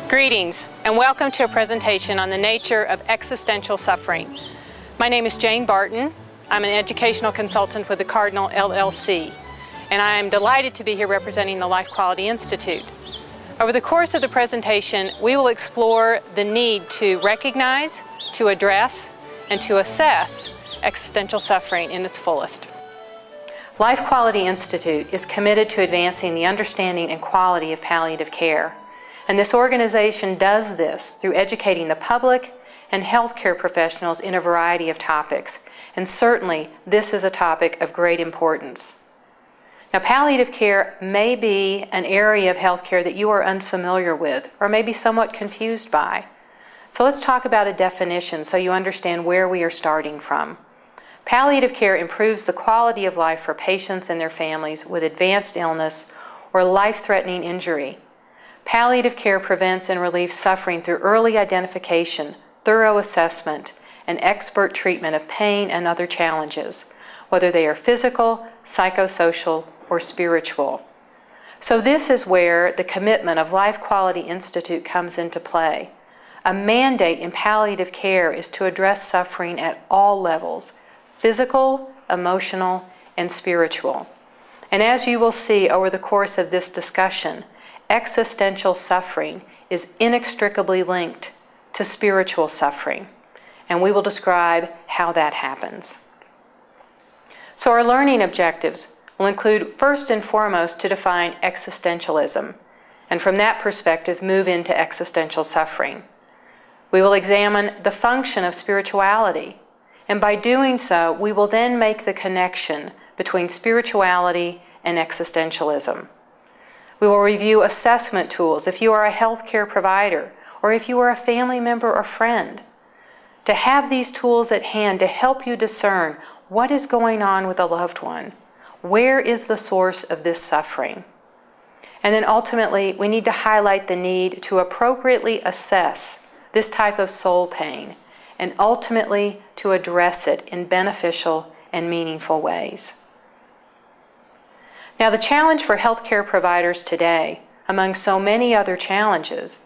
Greetings, and welcome to a presentation on the nature of existential suffering. My name is Jane Barton. I'm an educational consultant with the Cardinal LLC, and I am delighted to be here representing the Life Quality Institute. Over the course of the presentation, we will explore the need to recognize, to address, and to assess existential suffering in its fullest. Life Quality Institute is committed to advancing the understanding and quality of palliative care. And this organization does this through educating the public and healthcare professionals in a variety of topics. And certainly, this is a topic of great importance. Now, palliative care may be an area of healthcare that you are unfamiliar with or may be somewhat confused by. So let's talk about a definition so you understand where we are starting from. Palliative care improves the quality of life for patients and their families with advanced illness or life-threatening injury. Palliative care prevents and relieves suffering through early identification, thorough assessment, and expert treatment of pain and other challenges, whether they are physical, psychosocial, or spiritual. So this is where the commitment of Life Quality Institute comes into play. A mandate in palliative care is to address suffering at all levels, physical, emotional, and spiritual. And as you will see over the course of this discussion, existential suffering is inextricably linked to spiritual suffering, and we will describe how that happens. So our learning objectives will include, first and foremost, to define existentialism, and from that perspective move into existential suffering. We will examine the function of spirituality, and by doing so, we will then make the connection between spirituality and existentialism. We will review assessment tools if you are a healthcare provider or if you are a family member or friend, to have these tools at hand to help you discern what is going on with a loved one. Where is the source of this suffering? And then ultimately, we need to highlight the need to appropriately assess this type of soul pain and ultimately to address it in beneficial and meaningful ways. Now, the challenge for healthcare providers today, among so many other challenges,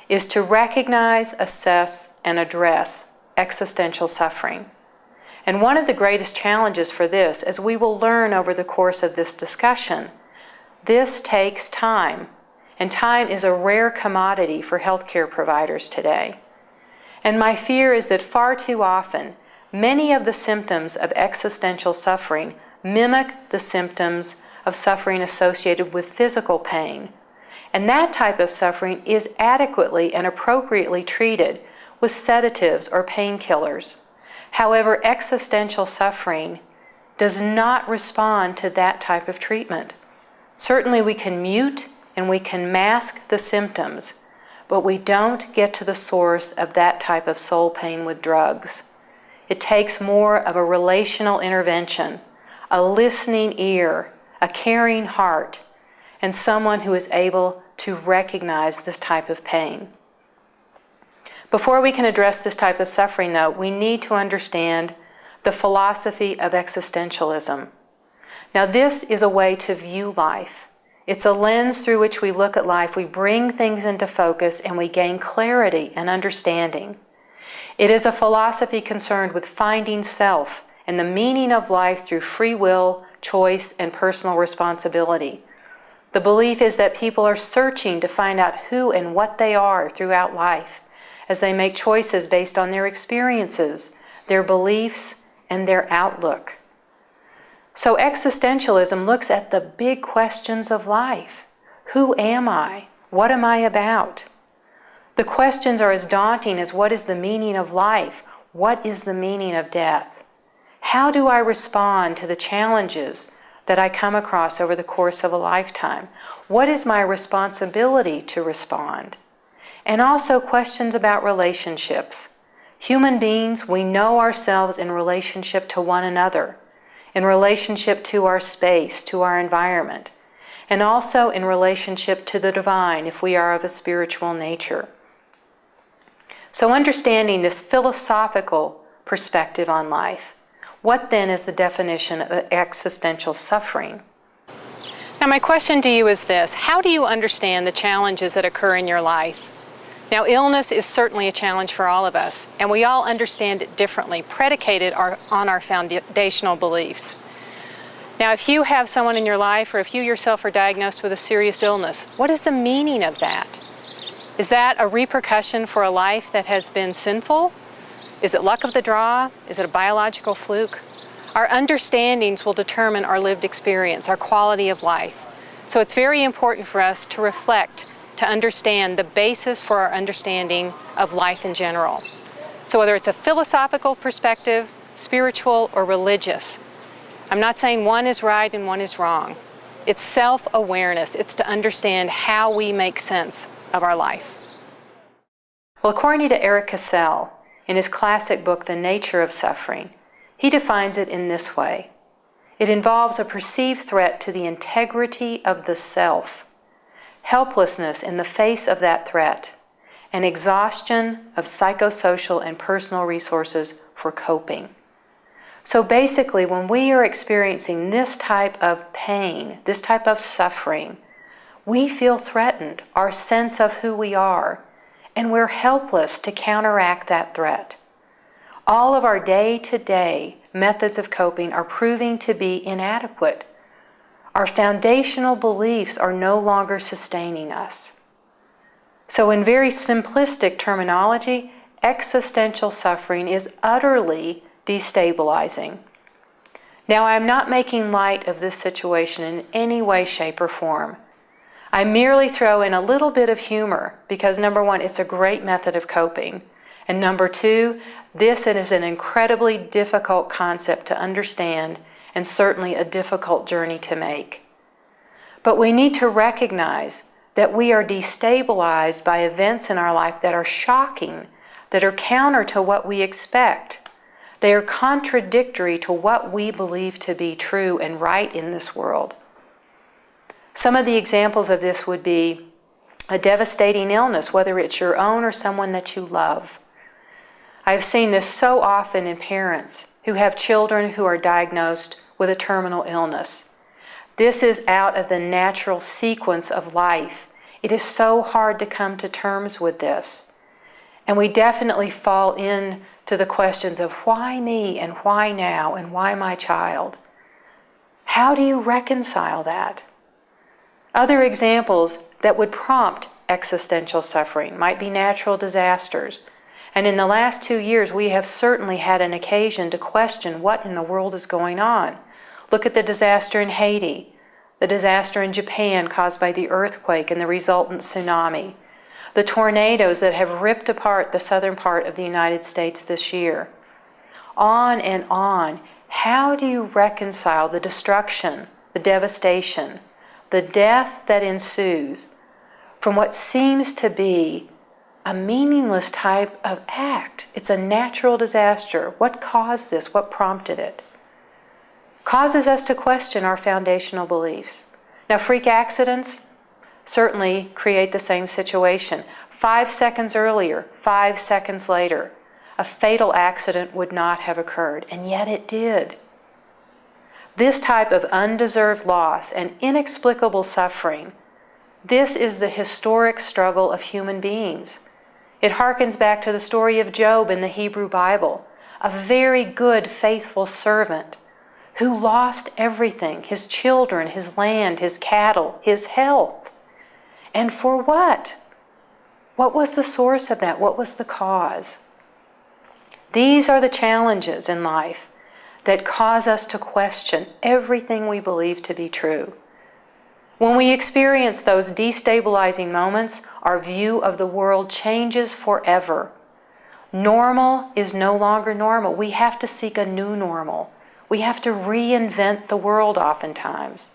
is to recognize, assess, and address existential suffering. And one of the greatest challenges for this, as we will learn over the course of this discussion, this takes time, and time is a rare commodity for healthcare providers today. And my fear is that far too often, many of the symptoms of existential suffering mimic the symptoms of suffering associated with physical pain. And that type of suffering is adequately and appropriately treated with sedatives or painkillers. However, existential suffering does not respond to that type of treatment. Certainly we can mute and we can mask the symptoms, but we don't get to the source of that type of soul pain with drugs. It takes more of a relational intervention, a listening ear, a caring heart, and someone who is able to recognize this type of pain. Before we can address this type of suffering, though, we need to understand the philosophy of existentialism. Now, this is a way to view life. It's a lens through which we look at life. We bring things into focus and we gain clarity and understanding. It is a philosophy concerned with finding self and the meaning of life through free will, choice, and personal responsibility. The belief is that people are searching to find out who and what they are throughout life as they make choices based on their experiences, their beliefs, and their outlook. So existentialism looks at the big questions of life. Who am I? What am I about? The questions are as daunting as what is the meaning of life? What is the meaning of death? How do I respond to the challenges that I come across over the course of a lifetime? What is my responsibility to respond? And also questions about relationships. Human beings, we know ourselves in relationship to one another, in relationship to our space, to our environment, and also in relationship to the divine if we are of a spiritual nature. So understanding this philosophical perspective on life, what then is the definition of existential suffering? Now, my question to you is this: how do you understand the challenges that occur in your life? Now, illness is certainly a challenge for all of us, and we all understand it differently, predicated on our foundational beliefs. Now, if you have someone in your life, or if you yourself are diagnosed with a serious illness, what is the meaning of that? Is that a repercussion for a life that has been sinful? Is it luck of the draw? Is it a biological fluke? Our understandings will determine our lived experience, our quality of life. So it's very important for us to reflect, to understand the basis for our understanding of life in general. So whether it's a philosophical perspective, spiritual, or religious, I'm not saying one is right and one is wrong. It's self-awareness. It's to understand how we make sense of our life. Well, according to Eric Cassell, in his classic book, The Nature of Suffering, he defines it in this way: it involves a perceived threat to the integrity of the self, helplessness in the face of that threat, and exhaustion of psychosocial and personal resources for coping. So basically, when we are experiencing this type of pain, this type of suffering, we feel threatened, our sense of who we are, and we're helpless to counteract that threat. All of our day-to-day methods of coping are proving to be inadequate. Our foundational beliefs are no longer sustaining us. So in very simplistic terminology, existential suffering is utterly destabilizing. Now, I'm not making light of this situation in any way, shape, or form. I merely throw in a little bit of humor because, number one, it's a great method of coping, and number two, this is an incredibly difficult concept to understand and certainly a difficult journey to make. But we need to recognize that we are destabilized by events in our life that are shocking, that are counter to what we expect. They are contradictory to what we believe to be true and right in this world. Some of the examples of this would be a devastating illness, whether it's your own or someone that you love. I've seen this so often in parents who have children who are diagnosed with a terminal illness. This is out of the natural sequence of life. It is so hard to come to terms with this. And we definitely fall into the questions of why me and why now and why my child? How do you reconcile that? Other examples that would prompt existential suffering might be natural disasters. And in the last 2 years, we have certainly had an occasion to question what in the world is going on. Look at the disaster in Haiti, the disaster in Japan caused by the earthquake and the resultant tsunami, the tornadoes that have ripped apart the southern part of the United States this year. On and on. How do you reconcile the destruction, the devastation, the death that ensues from what seems to be a meaningless type of act? It's a natural disaster. What caused this? What prompted it? Causes us to question our foundational beliefs. Now, freak accidents certainly create the same situation. 5 seconds earlier, 5 seconds later, a fatal accident would not have occurred, and yet it did. This type of undeserved loss and inexplicable suffering, this is the historic struggle of human beings. It harkens back to the story of Job in the Hebrew Bible, a very good, faithful servant who lost everything, his children, his land, his cattle, his health. And for what? What was the source of that? What was the cause? These are the challenges in life that cause us to question everything we believe to be true. When we experience those destabilizing moments, our view of the world changes forever. Normal is no longer normal. We have to seek a new normal. We have to reinvent the world oftentimes,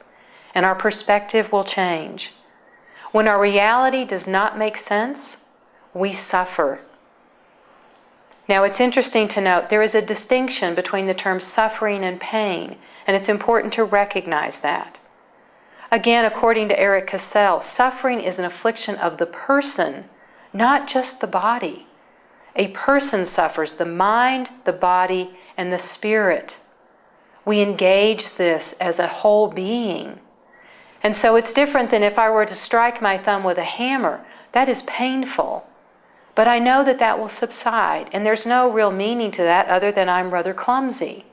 and our perspective will change. When our reality does not make sense, we suffer. Now, it's interesting to note there is a distinction between the terms suffering and pain, and it's important to recognize that. Again, according to Eric Cassell, suffering is an affliction of the person, not just the body. A person suffers, the mind, the body, and the spirit. We engage this as a whole being. And so it's different than if I were to strike my thumb with a hammer. That is painful. But I know that that will subside, and there's no real meaning to that other than I'm rather clumsy.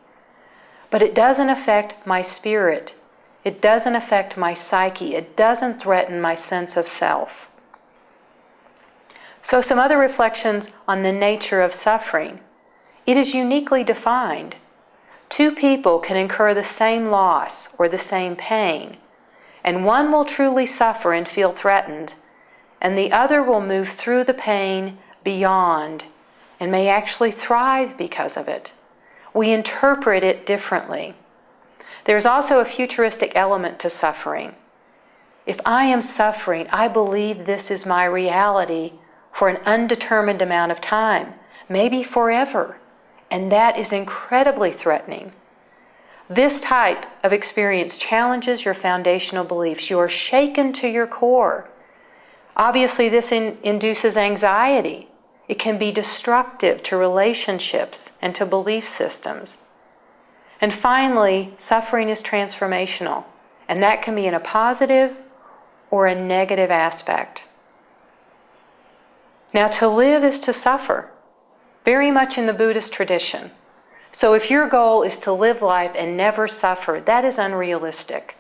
But it doesn't affect my spirit. It doesn't affect my psyche. It doesn't threaten my sense of self. So some other reflections on the nature of suffering. It is uniquely defined. Two people can incur the same loss or the same pain, and one will truly suffer and feel threatened, and the other will move through the pain beyond and may actually thrive because of it. We interpret it differently. There's also a futuristic element to suffering. If I am suffering, I believe this is my reality for an undetermined amount of time, maybe forever, and that is incredibly threatening. This type of experience challenges your foundational beliefs. You are shaken to your core. Obviously, this induces anxiety. It can be destructive to relationships and to belief systems. And finally, suffering is transformational, and that can be in a positive or a negative aspect. Now, to live is to suffer, very much in the Buddhist tradition. So if your goal is to live life and never suffer, that is unrealistic.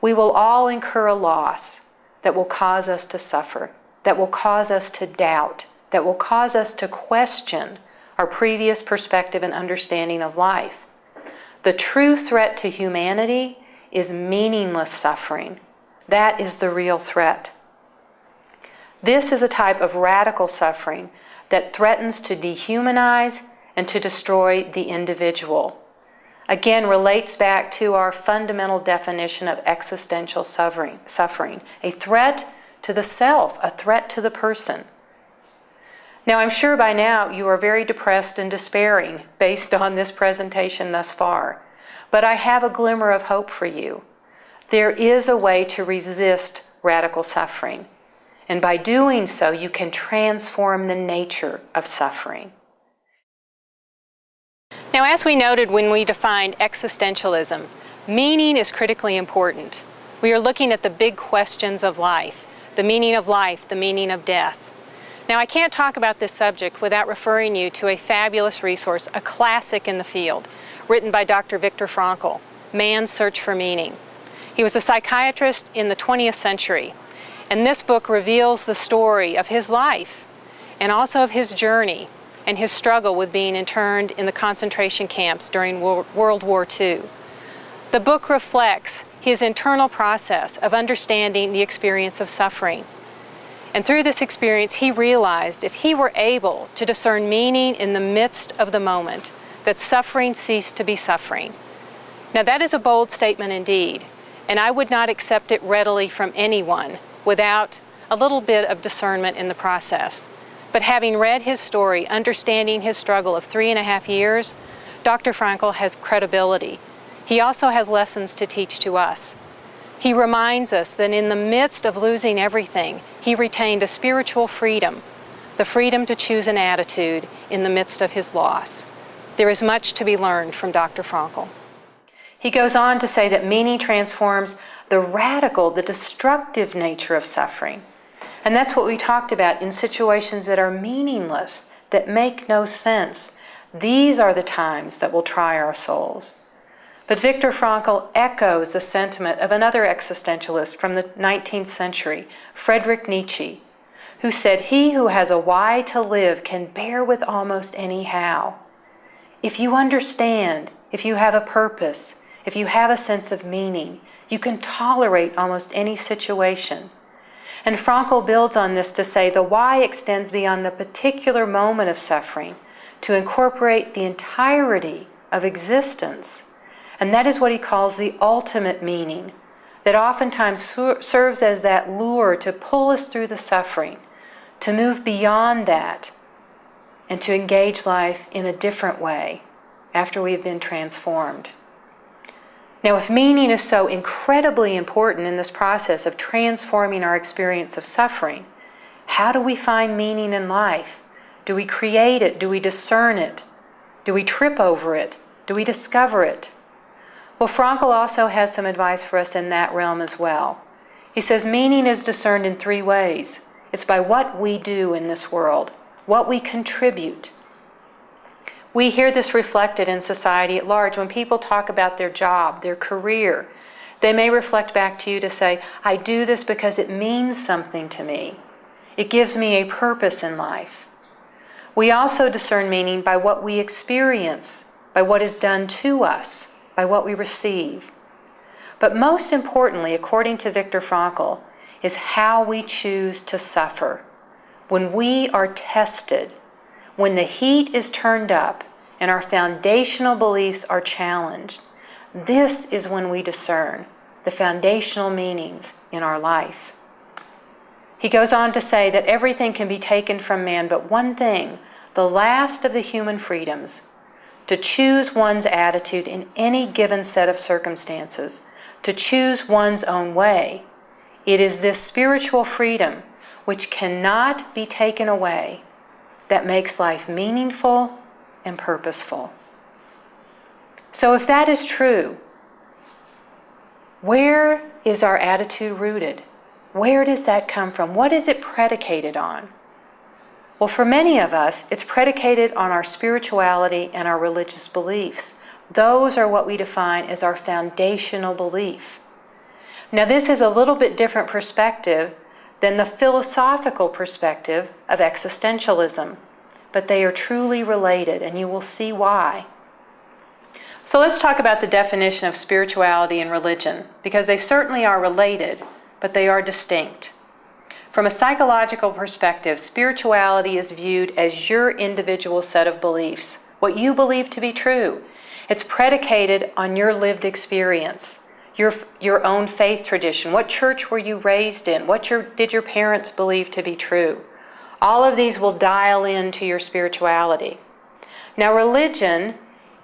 We will all incur a loss that will cause us to suffer, that will cause us to doubt, that will cause us to question our previous perspective and understanding of life. The true threat to humanity is meaningless suffering. That is the real threat. This is a type of radical suffering that threatens to dehumanize and to destroy the individual. Again, relates back to our fundamental definition of existential suffering, a threat to the self, a threat to the person. Now, I'm sure by now you are very depressed and despairing based on this presentation thus far, but I have a glimmer of hope for you. There is a way to resist radical suffering, and by doing so, you can transform the nature of suffering. Now, as we noted when we defined existentialism, meaning is critically important. We are looking at the big questions of life, the meaning of death. Now, I can't talk about this subject without referring you to a fabulous resource, a classic in the field, written by Dr. Viktor Frankl, Man's Search for Meaning. He was a psychiatrist in the 20th century, and this book reveals the story of his life and also of his journey and his struggle with being interned in the concentration camps during World War II. The book reflects his internal process of understanding the experience of suffering. And through this experience, he realized if he were able to discern meaning in the midst of the moment, that suffering ceased to be suffering. Now, that is a bold statement indeed, and I would not accept it readily from anyone without a little bit of discernment in the process. But having read his story, understanding his struggle of 3.5 years, Dr. Frankl has credibility. He also has lessons to teach to us. He reminds us that in the midst of losing everything, he retained a spiritual freedom, the freedom to choose an attitude in the midst of his loss. There is much to be learned from Dr. Frankl. He goes on to say that meaning transforms the radical, the destructive nature of suffering. And that's what we talked about in situations that are meaningless, that make no sense. These are the times that will try our souls. But Viktor Frankl echoes the sentiment of another existentialist from the 19th century, Friedrich Nietzsche, who said, "He who has a why to live can bear with almost any how." If you understand, if you have a purpose, if you have a sense of meaning, you can tolerate almost any situation. And Frankl builds on this to say the why extends beyond the particular moment of suffering to incorporate the entirety of existence. And that is what he calls the ultimate meaning, that oftentimes serves as that lure to pull us through the suffering, to move beyond that, and to engage life in a different way after we've been transformed. Now, if meaning is so incredibly important in this process of transforming our experience of suffering, how do we find meaning in life? Do we create it? Do we discern it? Do we trip over it? Do we discover it? Well, Frankl also has some advice for us in that realm as well. He says meaning is discerned in three ways. It's by what we do in this world, what we contribute. We hear this reflected in society at large. When people talk about their job, their career, they may reflect back to you to say, I do this because it means something to me. It gives me a purpose in life. We also discern meaning by what we experience, by what is done to us, by what we receive. But most importantly, according to Viktor Frankl, is how we choose to suffer. When we are tested, when the heat is turned up and our foundational beliefs are challenged, this is when we discern the foundational meanings in our life. He goes on to say that everything can be taken from man but one thing, the last of the human freedoms, to choose one's attitude in any given set of circumstances, to choose one's own way. It is this spiritual freedom, which cannot be taken away, that makes life meaningful and purposeful. So if that is true, where is our attitude rooted? Where does that come from? What is it predicated on? Well, for many of us, it's predicated on our spirituality and our religious beliefs. Those are what we define as our foundational belief. Now, this is a little bit different perspective than the philosophical perspective of existentialism, but they are truly related, and you will see why. So let's talk about the definition of spirituality and religion, because they certainly are related, but they are distinct. From a psychological perspective, spirituality is viewed as your individual set of beliefs, what you believe to be true. It's predicated on your lived experience, your own faith tradition. What church were you raised in? What did your parents believe to be true? All of these will dial into your spirituality. Now, religion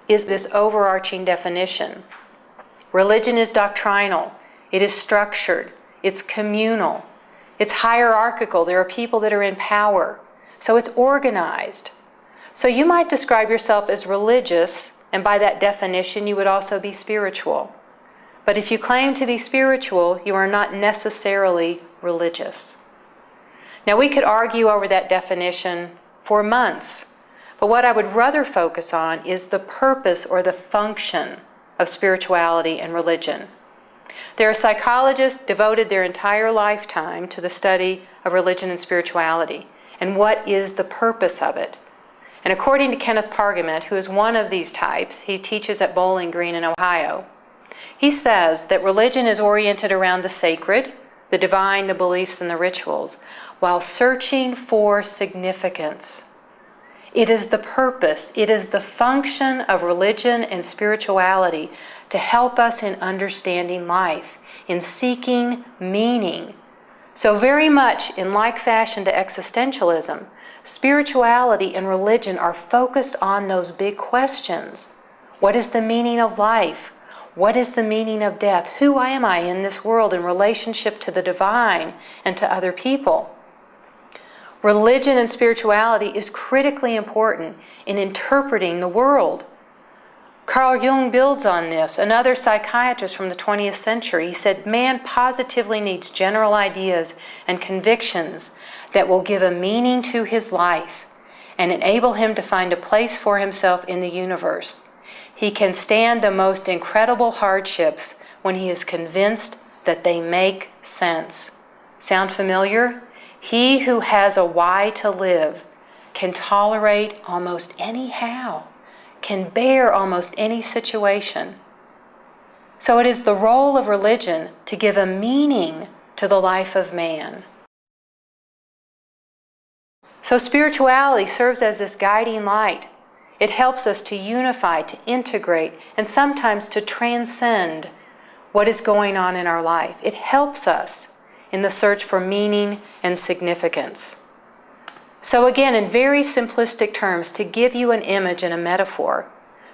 is this overarching definition. Religion is doctrinal. It is structured. It's communal. It's hierarchical. There are people that are in power. So it's organized. So you might describe yourself as religious, and by that definition, you would also be spiritual. But if you claim to be spiritual, you are not necessarily religious. Now, we could argue over that definition for months, but what I would rather focus on is the purpose or the function of spirituality and religion. There are psychologists devoted their entire lifetime to the study of religion and spirituality, and what is the purpose of it. And according to Kenneth Pargament, who is one of these types, he teaches at Bowling Green in Ohio, he says that religion is oriented around the sacred, the divine, the beliefs, and the rituals, while searching for significance. It is the purpose, it is the function of religion and spirituality to help us in understanding life, in seeking meaning. So very much in like fashion to existentialism, spirituality and religion are focused on those big questions. What is the meaning of life? What is the meaning of death? Who am I in this world in relationship to the divine and to other people? Religion and spirituality is critically important in interpreting the world. Carl Jung builds on this, another psychiatrist from the 20th century. He said, man positively needs general ideas and convictions that will give a meaning to his life and enable him to find a place for himself in the universe. He can stand the most incredible hardships when he is convinced that they make sense. Sound familiar? He who has a why to live can tolerate almost any how, can bear almost any situation. So it is the role of religion to give a meaning to the life of man. So spirituality serves as this guiding light. It helps us to unify, to integrate, and sometimes to transcend what is going on in our life. It helps us in the search for meaning and significance. So again, in very simplistic terms, to give you an image and a metaphor,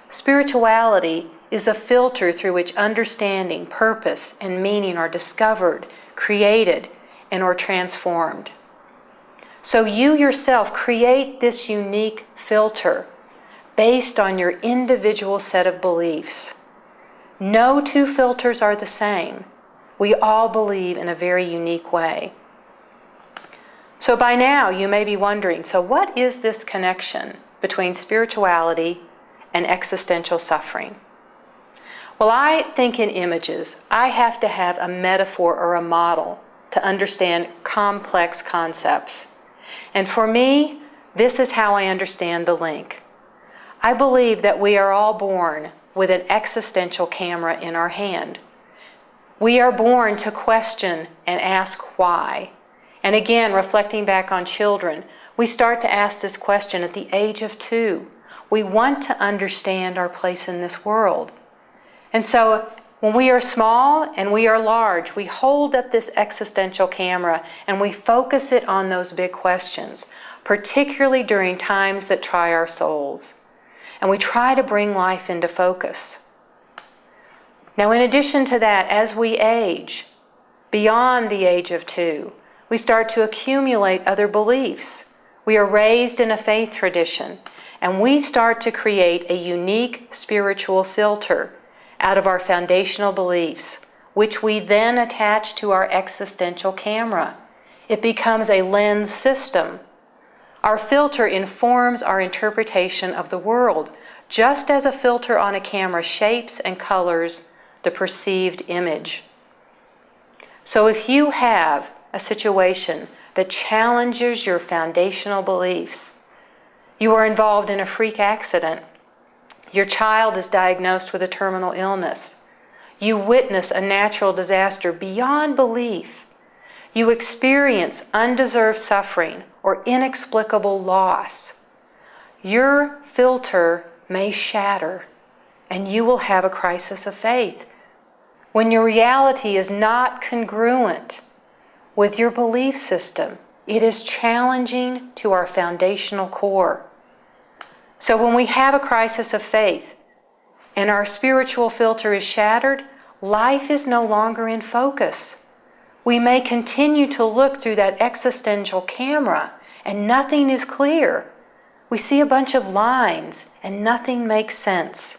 spirituality is a filter through which understanding, purpose, and meaning are discovered, created, and are transformed. So you yourself create this unique filter based on your individual set of beliefs. No two filters are the same. We all believe in a very unique way. So by now you may be wondering, so what is this connection between spirituality and existential suffering? Well, I think in images. I have to have a metaphor or a model to understand complex concepts. And for me, this is how I understand the link. I believe that we are all born with an existential camera in our hand. We are born to question and ask why. And again, reflecting back on children, we start to ask this question at the age of 2. We want to understand our place in this world. And so when we are small and we are large, we hold up this existential camera and we focus it on those big questions, particularly during times that try our souls. And we try to bring life into focus. Now, in addition to that, as we age, beyond the age of 2, we start to accumulate other beliefs. We are raised in a faith tradition, and we start to create a unique spiritual filter out of our foundational beliefs, which we then attach to our existential camera. It becomes a lens system. Our filter informs our interpretation of the world, just as a filter on a camera shapes and colors the perceived image. So if you have a situation that challenges your foundational beliefs, you are involved in a freak accident, your child is diagnosed with a terminal illness, you witness a natural disaster beyond belief, you experience undeserved suffering or inexplicable loss, your filter may shatter and you will have a crisis of faith when your reality is not congruent with your belief system. It is challenging to our foundational core. So when we have a crisis of faith and our spiritual filter is shattered, life is no longer in focus. We may continue to look through that existential camera and nothing is clear. We see a bunch of lines and nothing makes sense.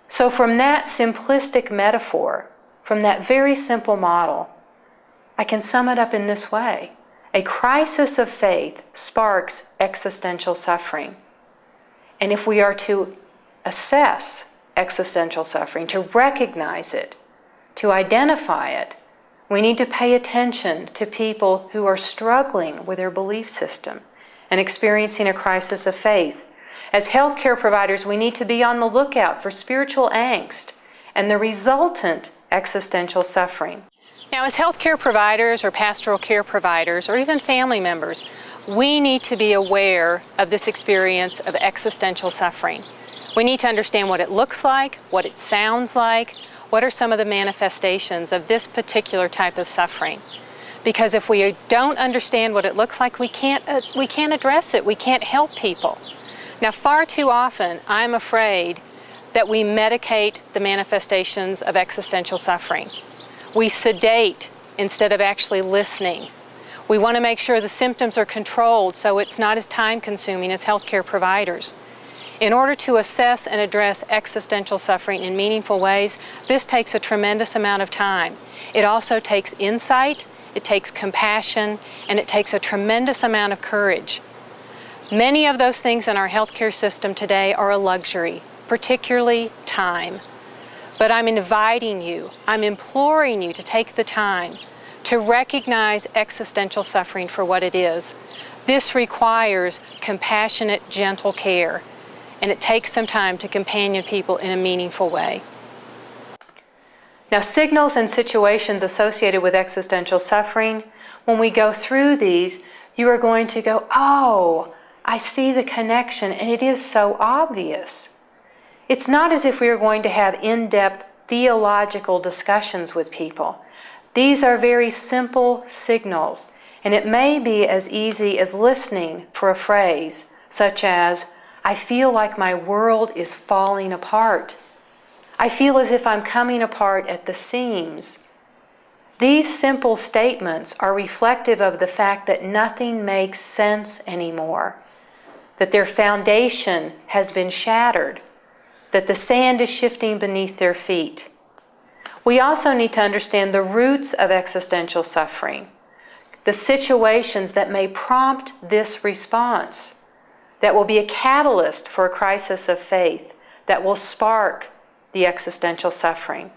So from that simplistic metaphor, from that very simple model, I can sum it up in this way. A crisis of faith sparks existential suffering. And if we are to assess existential suffering, to recognize it, to identify it, we need to pay attention to people who are struggling with their belief system and experiencing a crisis of faith. As healthcare providers, we need to be on the lookout for spiritual angst and the resultant existential suffering. Now, as healthcare providers or pastoral care providers or even family members, we need to be aware of this experience of existential suffering. We need to understand what it looks like, what it sounds like, what are some of the manifestations of this particular type of suffering. Because if we don't understand what it looks like, we can't address it, we can't help people. Now, far too often, I'm afraid that we medicate the manifestations of existential suffering. We sedate instead of actually listening. We want to make sure the symptoms are controlled so it's not as time-consuming as healthcare providers. In order to assess and address existential suffering in meaningful ways, this takes a tremendous amount of time. It also takes insight, it takes compassion, and it takes a tremendous amount of courage. Many of those things in our healthcare system today are a luxury, particularly time. But I'm inviting you, I'm imploring you to take the time to recognize existential suffering for what it is. This requires compassionate, gentle care, and it takes some time to companion people in a meaningful way. Now, signals and situations associated with existential suffering, when we go through these, you are going to go, oh, I see the connection, and it is so obvious. It's not as if we are going to have in-depth theological discussions with people. These are very simple signals, and it may be as easy as listening for a phrase, such as, I feel like my world is falling apart. I feel as if I'm coming apart at the seams. These simple statements are reflective of the fact that nothing makes sense anymore, that their foundation has been shattered, that the sand is shifting beneath their feet. We also need to understand the roots of existential suffering, the situations that may prompt this response, that will be a catalyst for a crisis of faith, that will spark the existential suffering.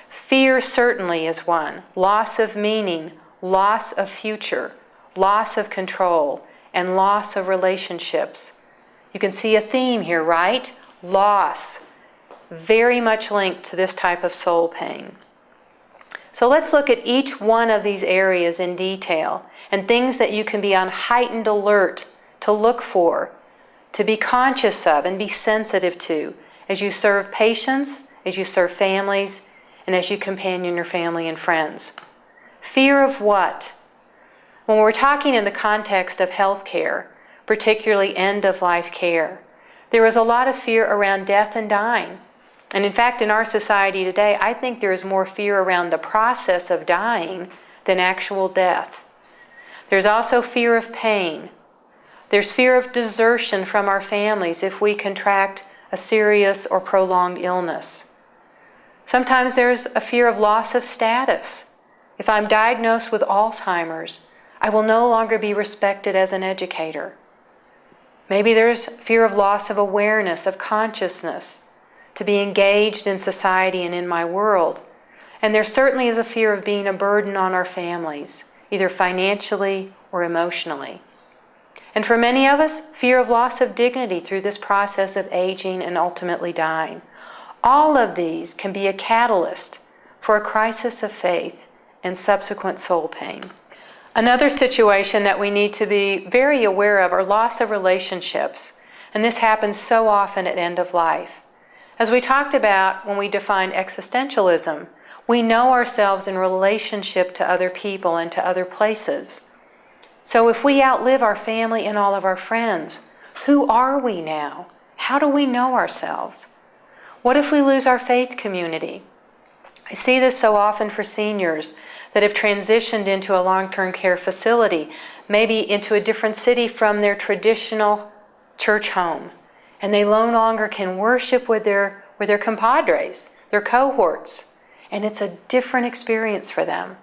Fear certainly is one. Loss of meaning, loss of future, loss of control, and loss of relationships. You can see a theme here, right? Loss, very much linked to this type of soul pain. So let's look at each one of these areas in detail and things that you can be on heightened alert to look for, to be conscious of and be sensitive to as you serve patients, as you serve families, and as you companion your family and friends. Fear of what? When we're talking in the context of healthcare, particularly end-of-life care, there is a lot of fear around death and dying. And in fact, in our society today, I think there is more fear around the process of dying than actual death. There's also fear of pain. There's fear of desertion from our families if we contract a serious or prolonged illness. Sometimes there's a fear of loss of status. If I'm diagnosed with Alzheimer's, I will no longer be respected as an educator. Maybe there's fear of loss of awareness, of consciousness, to be engaged in society and in my world. And there certainly is a fear of being a burden on our families, either financially or emotionally. And for many of us, fear of loss of dignity through this process of aging and ultimately dying. All of these can be a catalyst for a crisis of faith and subsequent soul pain. Another situation that we need to be very aware of are loss of relationships. And this happens so often at end of life. As we talked about when we defined existentialism, we know ourselves in relationship to other people and to other places. So if we outlive our family and all of our friends, who are we now? How do we know ourselves? What if we lose our faith community? I see this so often for seniors that have transitioned into a long-term care facility, maybe into a different city from their traditional church home, and they no longer can worship with their compadres, their cohorts, and it's a different experience for them.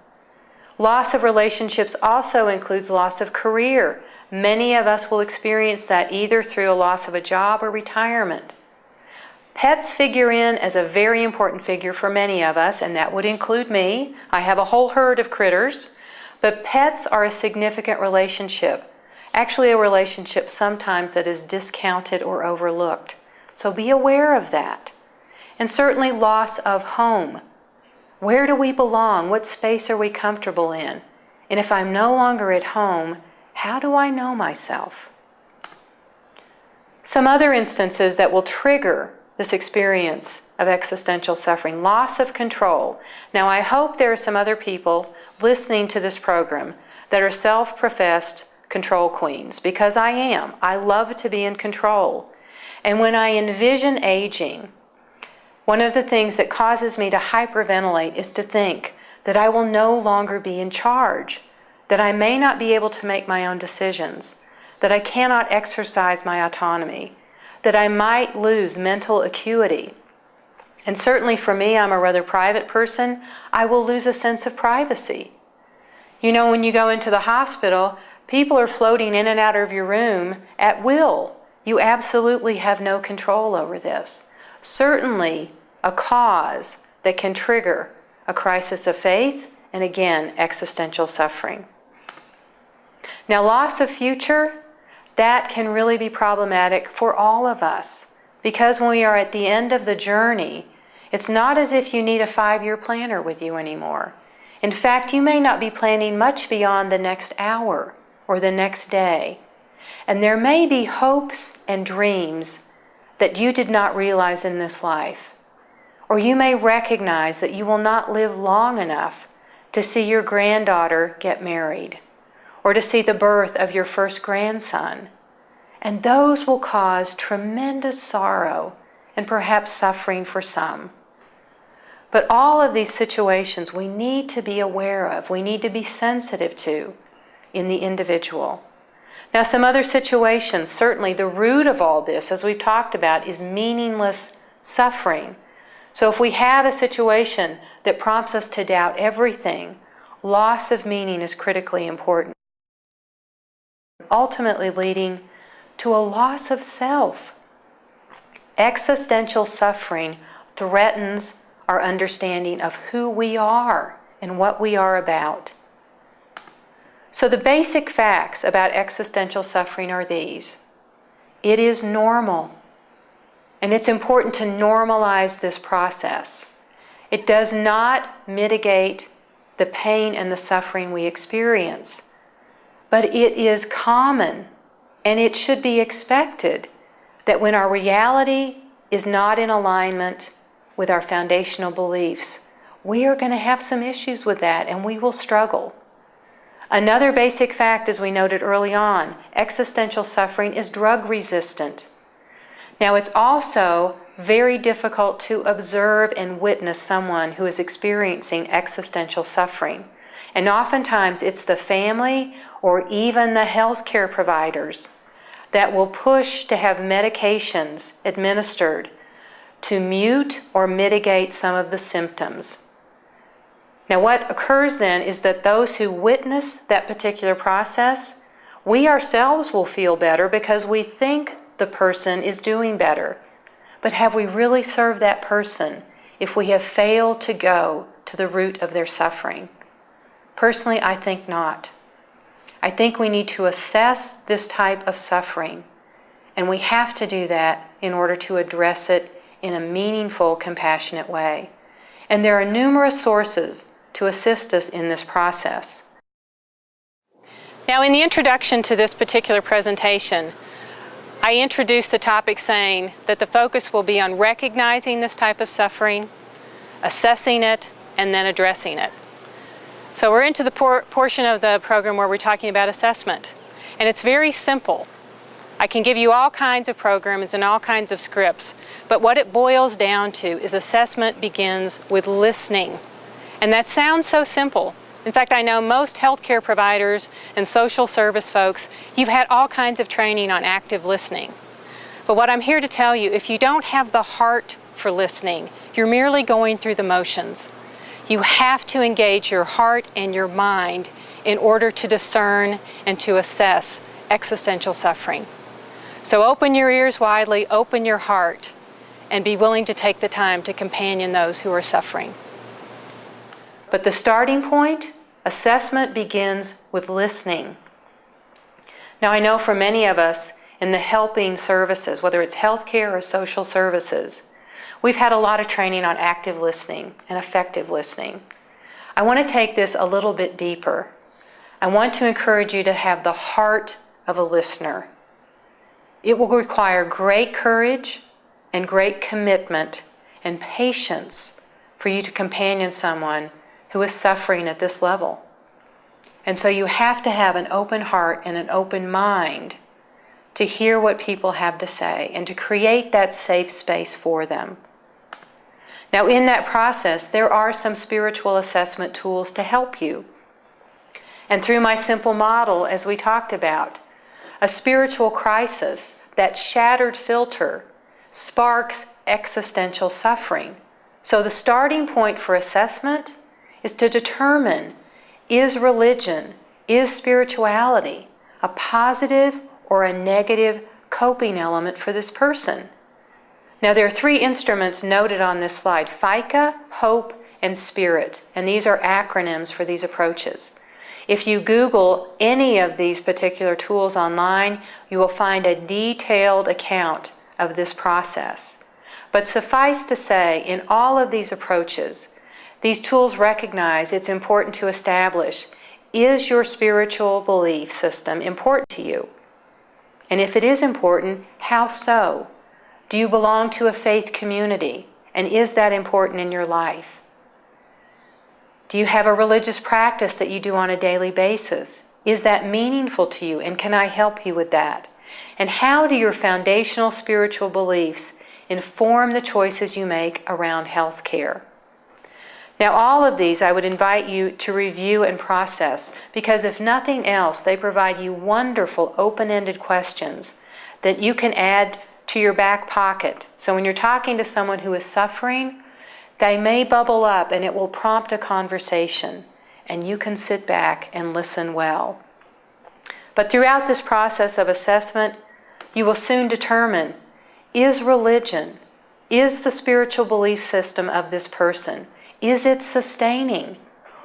Loss of relationships also includes loss of career. Many of us will experience that either through a loss of a job or retirement. Pets figure in as a very important figure for many of us, and that would include me. I have a whole herd of critters, but pets are a significant relationship. Actually, a relationship sometimes that is discounted or overlooked. So be aware of that. And certainly loss of home. Where do we belong? What space are we comfortable in? And if I'm no longer at home, how do I know myself? Some other instances that will trigger this experience of existential suffering, loss of control. Now, I hope there are some other people listening to this program that are self-professed control queens, because I am. I love to be in control. And when I envision aging, one of the things that causes me to hyperventilate is to think that I will no longer be in charge, that I may not be able to make my own decisions, that I cannot exercise my autonomy, that I might lose mental acuity. And certainly for me, I'm a rather private person, I will lose a sense of privacy. You know, when you go into the hospital, people are floating in and out of your room at will. You absolutely have no control over this. Certainly a cause that can trigger a crisis of faith and, again, existential suffering. Now, loss of future, that can really be problematic for all of us, because when we are at the end of the journey, it's not as if you need a 5-year planner with you anymore. In fact, you may not be planning much beyond the next hour or the next day. And there may be hopes and dreams that you did not realize in this life. Or you may recognize that you will not live long enough to see your granddaughter get married, or to see the birth of your first grandson. And those will cause tremendous sorrow and perhaps suffering for some. But all of these situations we need to be aware of, we need to be sensitive to in the individual. Now, some other situations, certainly the root of all this, as we've talked about, is meaningless suffering. So if we have a situation that prompts us to doubt everything, loss of meaning is critically important, ultimately leading to a loss of self. Existential suffering threatens our understanding of who we are and what we are about. So the basic facts about existential suffering are these. It is normal, and it's important to normalize this process. It does not mitigate the pain and the suffering we experience, but it is common, and it should be expected that when our reality is not in alignment with our foundational beliefs, we are going to have some issues with that, and we will struggle. Another basic fact, as we noted early on, existential suffering is drug resistant. Now, it's also very difficult to observe and witness someone who is experiencing existential suffering. And oftentimes it's the family or even the healthcare providers that will push to have medications administered to mute or mitigate some of the symptoms. Now, what occurs then is that those who witness that particular process, we ourselves will feel better because we think the person is doing better. But have we really served that person if we have failed to go to the root of their suffering? Personally, I think not. I think we need to assess this type of suffering, and we have to do that in order to address it in a meaningful, compassionate way. And there are numerous sources to assist us in this process. Now, in the introduction to this particular presentation, I introduced the topic saying that the focus will be on recognizing this type of suffering, assessing it, and then addressing it. So we're into the portion of the program where we're talking about assessment. And it's very simple. I can give you all kinds of programs and all kinds of scripts, but what it boils down to is assessment begins with listening. And that sounds so simple. In fact, I know most healthcare providers and social service folks, you've had all kinds of training on active listening. But what I'm here to tell you, if you don't have the heart for listening, you're merely going through the motions. You have to engage your heart and your mind in order to discern and to assess existential suffering. So open your ears widely, open your heart, and be willing to take the time to companion those who are suffering. But the starting point, assessment begins with listening. Now, I know for many of us in the helping services, whether it's healthcare or social services, we've had a lot of training on active listening and effective listening. I want to take this a little bit deeper. I want to encourage you to have the heart of a listener. It will require great courage and great commitment and patience for you to companion someone who is suffering at this level. And so you have to have an open heart and an open mind to hear what people have to say and to create that safe space for them. Now, in that process, there are some spiritual assessment tools to help you. And through my simple model, as we talked about, a spiritual crisis, that shattered filter, sparks existential suffering. So the starting point for assessment is to determine, is religion, is spirituality a positive or a negative coping element for this person? Now, there are three instruments noted on this slide: FICA, Hope, and Spirit. And these are acronyms for these approaches. If you Google any of these particular tools online, you will find a detailed account of this process. But suffice to say, in all of these approaches, these tools recognize it's important to establish, is your spiritual belief system important to you? And if it is important, how so? Do you belong to a faith community? And is that important in your life? Do you have a religious practice that you do on a daily basis? Is that meaningful to you, and can I help you with that? And how do your foundational spiritual beliefs inform the choices you make around health care? Now, all of these I would invite you to review and process, because if nothing else, they provide you wonderful open-ended questions that you can add to your back pocket. So when you're talking to someone who is suffering, they may bubble up and it will prompt a conversation, and you can sit back and listen well. But throughout this process of assessment, you will soon determine, is religion, is the spiritual belief system of this person, is it sustaining?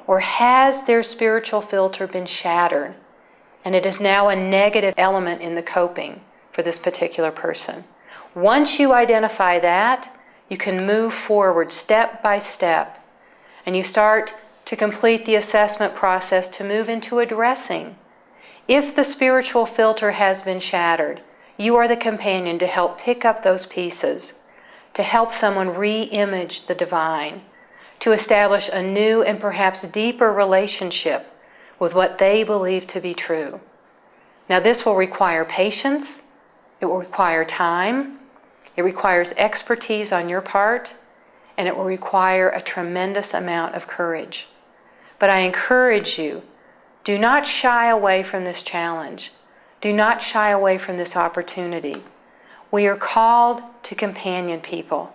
Or has their spiritual filter been shattered, and it is now a negative element in the coping for this particular person? Once you identify that, you can move forward step by step, and you start to complete the assessment process to move into addressing. If the spiritual filter has been shattered, you are the companion to help pick up those pieces, to help someone re-image the divine, to establish a new and perhaps deeper relationship with what they believe to be true. Now, this will require patience, it will require time, it requires expertise on your part, and it will require a tremendous amount of courage. But I encourage you, do not shy away from this challenge. Do not shy away from this opportunity. We are called to companion people.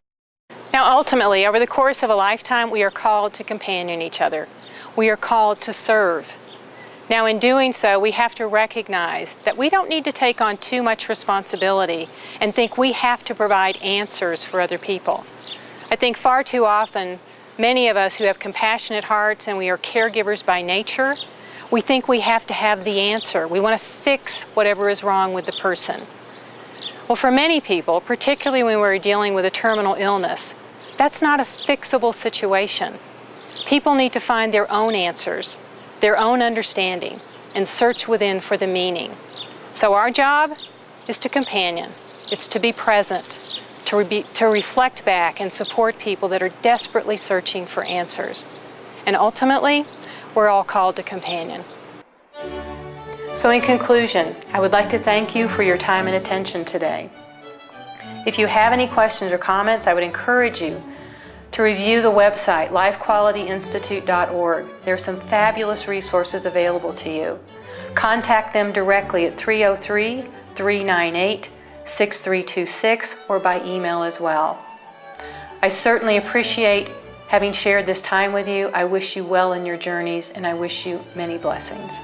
Now, ultimately, over the course of a lifetime, we are called to companion each other. We are called to serve. Now, in doing so, we have to recognize that we don't need to take on too much responsibility and think we have to provide answers for other people. I think far too often, many of us who have compassionate hearts and we are caregivers by nature, we think we have to have the answer. We want to fix whatever is wrong with the person. Well, for many people, particularly when we're dealing with a terminal illness, that's not a fixable situation. People need to find their own answers, their own understanding, and search within for the meaning. So our job is to companion. It's to be present, to reflect back and support people that are desperately searching for answers. And ultimately, we're all called to companion. So in conclusion, I would like to thank you for your time and attention today. If you have any questions or comments, I would encourage you to review the website, lifequalityinstitute.org. There are some fabulous resources available to you. Contact them directly at 303-398-6326 or by email as well. I certainly appreciate having shared this time with you. I wish you well in your journeys, and I wish you many blessings.